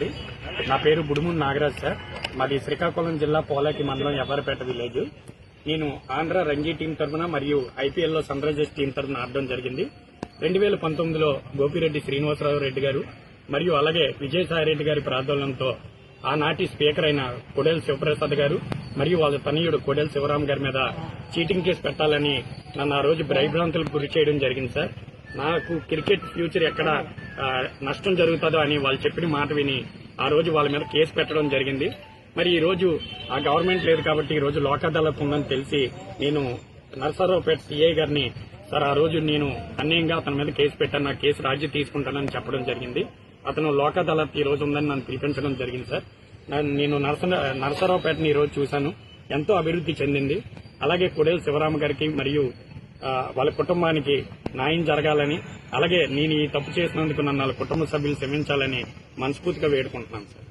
అండి. నా పేరు బుడుమూరి నాగరాజ్ సార్. మాది శ్రీకాకుళం జిల్లా పోలాకి మండలం ఎవ్వరపేట విలేజ్. నేను ఆంధ్ర రంజీ టీం తరఫున మరియు ఐపీఎల్లో సన్ రైజర్స్ టీం తరఫున ఆడడం జరిగింది. 2019లో గోపిరెడ్డి శ్రీనివాసరావు రెడ్డి గారు మరియు అలాగే విజయసాయి రెడ్డి గారి ప్రార్థనలతో ఆనాటి స్పీకర్ అయిన కొడేల శివప్రసాద్ గారు మరియు వాళ్ళ తనయుడు కొడేల శివరాం గారి మీద చీటింగ్ కేసు పెట్టాలని నన్ను ఆ రోజు భయభ్రాంతులకు గురి చేయడం జరిగింది సార్. నాకు క్రికెట్ ఫ్యూచర్ ఎక్కడ నష్టం జరుగుతుందో అని వాళ్ళు చెప్పిన మాట విని ఆ రోజు వాళ్ళ మీద కేసు పెట్టడం జరిగింది. మరి ఈ రోజు ఆ గవర్నమెంట్ లేదు కాబట్టి ఈ రోజు లోక్ అదాలత్ ఉందని తెలిసి నేను నరసరావుపేట సిఐ గారిని సార్ ఆ రోజు నేను అన్యాయంగా అతని మీద కేసు పెట్టాను, నా కేసు రాజీ తీసుకుంటానని చెప్పడం జరిగింది. అతను లోక్ అదాలత్ ఈ రోజు ఉందని నన్ను పిలిపించడం జరిగింది సార్. నేను నరసరావుపేటని ఈ రోజు చూశాను, ఎంతో అభివృద్ధి చెందింది. అలాగే కొడేల శివరామ గారికి మరియు వాళ్ళ కుటుంబానికి న్యాయం జరగాలని, అలాగే నేను ఈ తప్పు చేసినందుకు నన్ను వాళ్ళ కుటుంబ సభ్యులు క్షమించాలని మనస్ఫూర్తిగా వేడుకుంటున్నాను సార్.